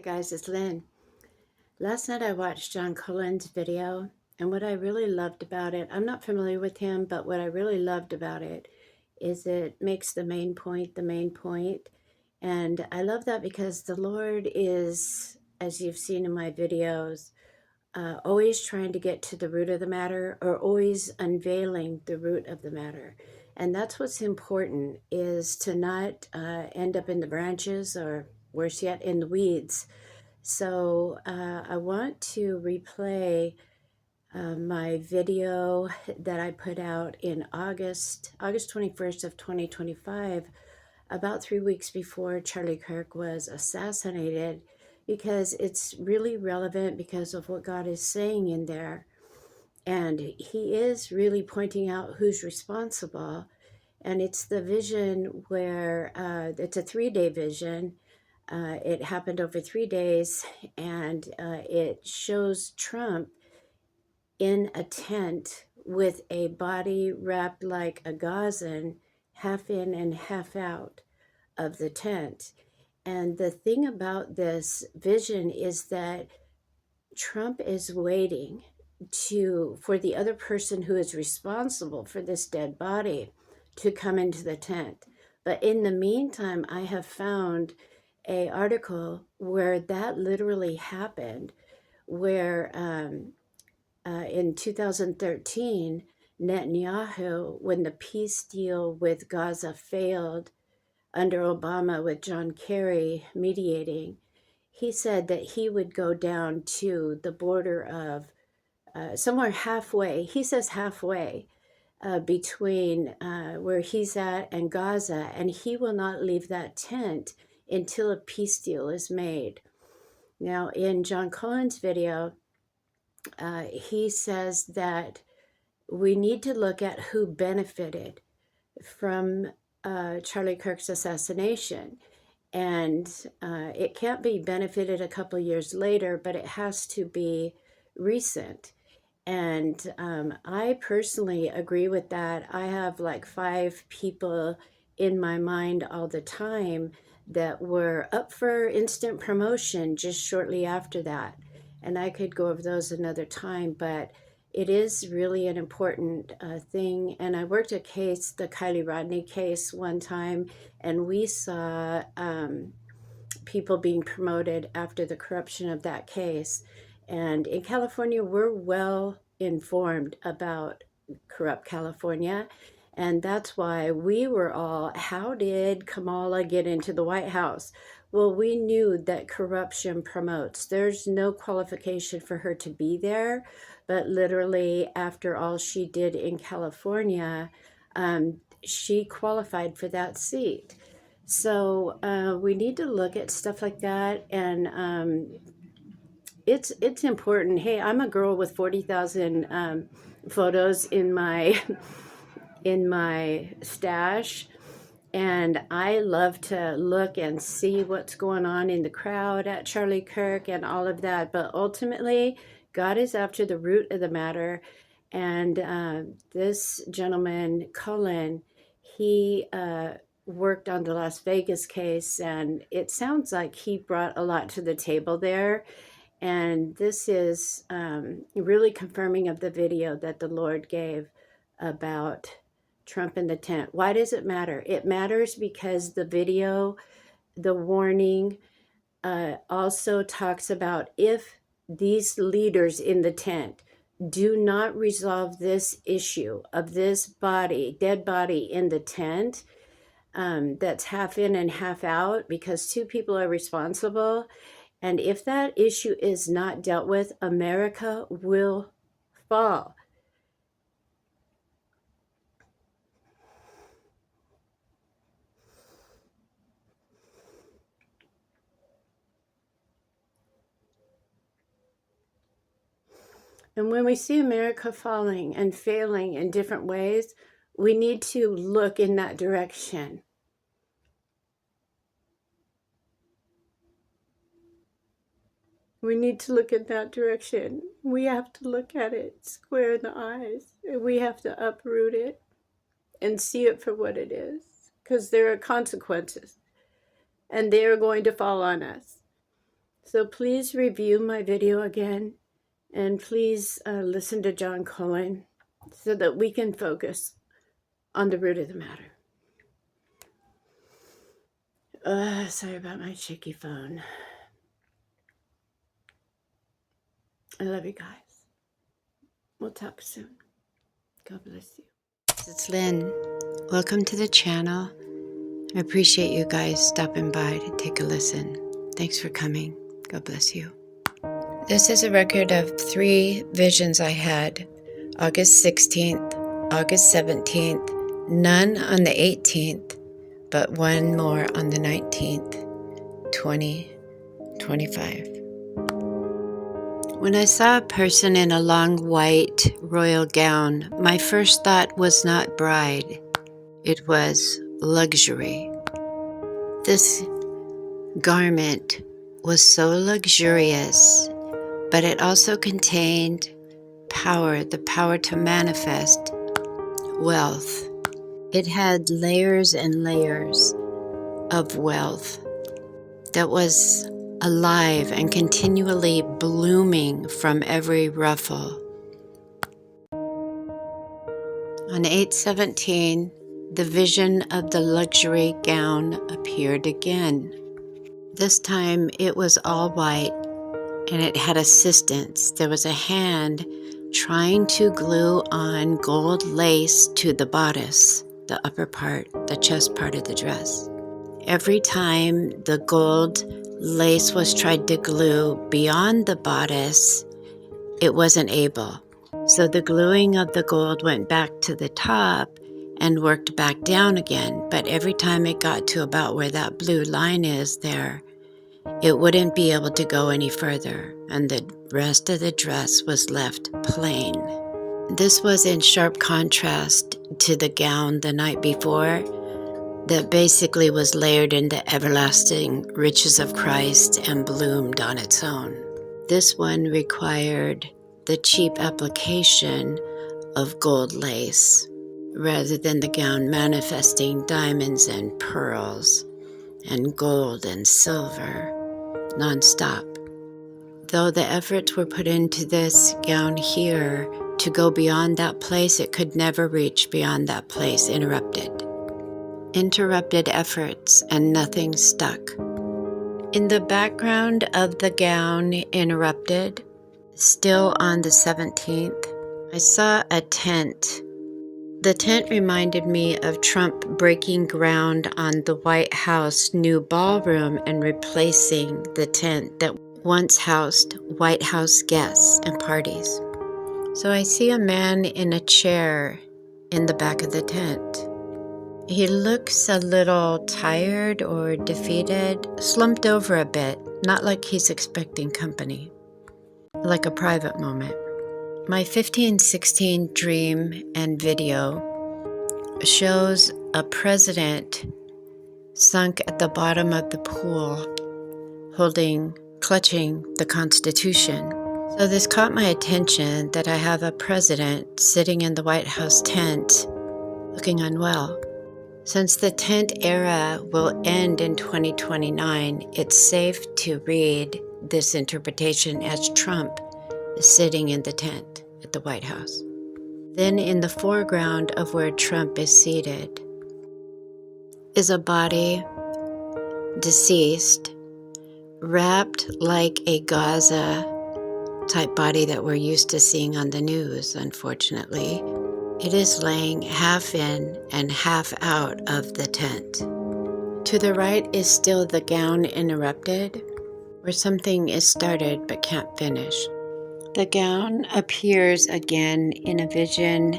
guys, it's Lynn. Last night I watched John Cullen's video, and what I really loved about it, I'm not familiar with him, but what I really loved about it is it makes the main point the main point. And I love that because the Lord is, as you've seen in my videos, always trying to get to the root of the matter, or always unveiling the root of the matter. And that's what's important, is to not end up in the branches, or worse yet, in the weeds. So I want to replay my video that I put out in August 21st of 2025, about 3 weeks before Charlie Kirk was assassinated, because it's really relevant because of what God is saying in there. And he is really pointing out who's responsible. And it's the vision where it's a 3-day vision. It happened over 3 days, and it shows Trump in a tent with a body wrapped like a gauze, half in and half out of the tent. And the thing about this vision is that Trump is waiting for the other person who is responsible for this dead body to come into the tent. But in the meantime, I have found an article where that literally happened, where in 2013, Netanyahu, when the peace deal with Gaza failed under Obama with John Kerry mediating, he said that he would go down to the border of somewhere halfway, he says halfway, between where he's at and Gaza, and he will not leave that tent until a peace deal is made. Now, in John Cullen's video, he says that we need to look at who benefited from Charlie Kirk's assassination. And it can't be benefited a couple years later, but it has to be recent. And I personally agree with that. I have like 5 people in my mind all the time that were up for instant promotion just shortly after that. And I could go over those another time, but it is really an important thing. And I worked a case, the Kylie Rodney case, one time, and we saw people being promoted after the corruption of that case. And in California, we're well informed about corrupt California. And that's why we were all, how did Kamala get into the White House? Well, we knew that corruption promotes. There's no qualification for her to be there. But literally, after all she did in California, she qualified for that seat. So we need to look at stuff like that, and it's important. Hey, I'm a girl with 40,000 photos in my in my stash, and I love to look and see what's going on in the crowd at Charlie Kirk and all of that. But ultimately, God is after the root of the matter. And this gentleman, Cullen, he worked on the Las Vegas case, and it sounds like he brought a lot to the table there. And this is really confirming of the video that the Lord gave about Trump in the tent. Why does it matter? It matters because the video, the warning, also talks about if these leaders in the tent do not resolve this issue of this body, dead body in the tent, that's half in and half out, because 2 people are responsible. And if that issue is not dealt with, America will fall. And when we see America falling and failing in different ways, we need to look in that direction. We need to look in that direction. We have to look at it square in the eyes. We have to uproot it and see it for what it is, because there are consequences, and they are going to fall on us. So please review my video again, and please listen to John Cullen so that we can focus on the root of the matter. Sorry about my shaky phone. I love you guys. We'll talk soon. God bless you. It's Lynn. Welcome to the channel. I appreciate you guys stopping by to take a listen. Thanks for coming. God bless you. This is a record of 3 visions I had. August 16th, August 17th, none on the 18th, but one more on the 19th, 2025. When I saw a person in a long white royal gown, my first thought was not bride, it was luxury. This garment was so luxurious, but it also contained power, the power to manifest wealth. It had layers and layers of wealth that was alive and continually blooming from every ruffle. On 8/17, the vision of the luxury gown appeared again. This time it was all white and it had assistance. There was a hand trying to glue on gold lace to the bodice, the upper part, the chest part of the dress. Every time the gold lace was tried to glue beyond the bodice, it wasn't able. So the gluing of the gold went back to the top and worked back down again. But every time it got to about where that blue line is there, it wouldn't be able to go any further, and the rest of the dress was left plain. This was in sharp contrast to the gown the night before that basically was layered in the everlasting riches of Christ and bloomed on its own. This one required the cheap application of gold lace rather than the gown manifesting diamonds and pearls and gold and silver nonstop. Though the efforts were put into this gown here to go beyond that place, it could never reach beyond that place. Interrupted efforts, and nothing stuck. In the background of the gown interrupted, still on the 17th, I saw a tent. The tent reminded me of Trump breaking ground on the White House new ballroom and replacing the tent that once housed White House guests and parties. So I see a man in a chair in the back of the tent. He looks a little tired or defeated, slumped over a bit, not like he's expecting company, like a private moment. My 1516 dream and video shows a president sunk at the bottom of the pool, clutching the Constitution. So this caught my attention that I have a president sitting in the White House tent looking unwell. Since the tent era will end in 2029, it's safe to read this interpretation as Trump is sitting in the tent at the White House. Then in the foreground of where Trump is seated is a body, deceased, wrapped like a Gaza type body that we're used to seeing on the news, unfortunately. It is laying half in and half out of the tent. To the right is still the gown interrupted, where something is started but can't finish. The gown appears again in a vision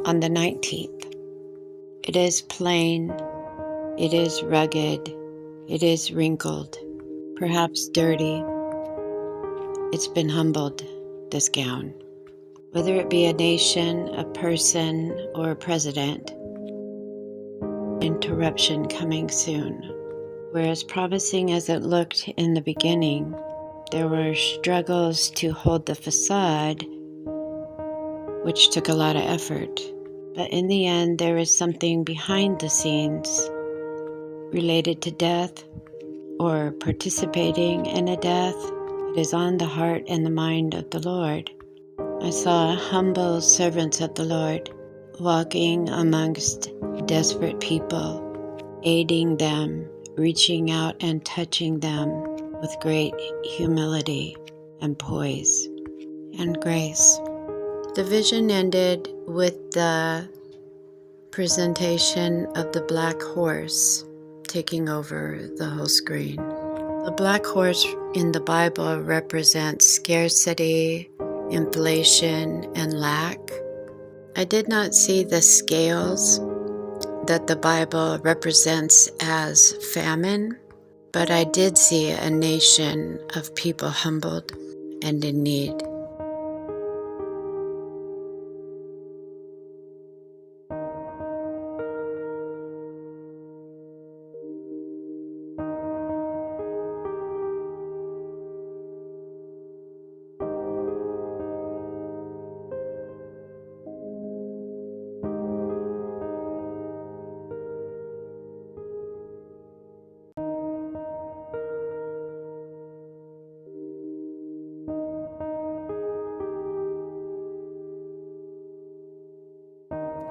on the 19th. It is plain, it is rugged, it is wrinkled, perhaps dirty. It's been humbled, this gown. Whether it be a nation, a person, or a president, interruption coming soon. Whereas promising as it looked in the beginning, there were struggles to hold the facade, which took a lot of effort. But in the end, there is something behind the scenes related to death, or participating in a death. It is on the heart and the mind of the Lord. I saw humble servants of the Lord walking amongst desperate people, aiding them, reaching out and touching them with great humility and poise and grace. The vision ended with the presentation of the black horse taking over the whole screen. The black horse in the Bible represents scarcity, inflation, and lack. I did not see the scales that the Bible represents as famine, but I did see a nation of people humbled and in need.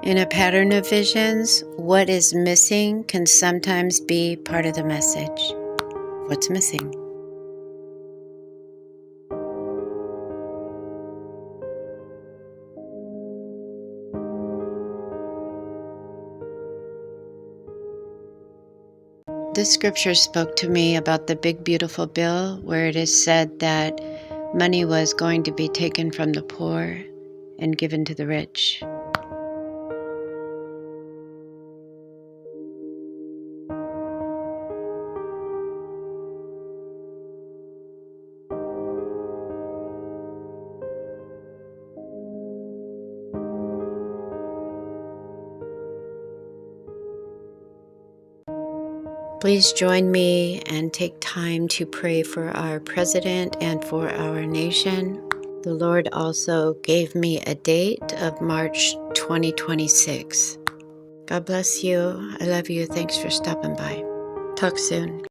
In a pattern of visions, what is missing can sometimes be part of the message. What's missing? This scripture spoke to me about the big beautiful bill where it is said that money was going to be taken from the poor and given to the rich. Please join me and take time to pray for our president and for our nation. The Lord also gave me a date of March 2026. God bless you. I love you. Thanks for stopping by. Talk soon.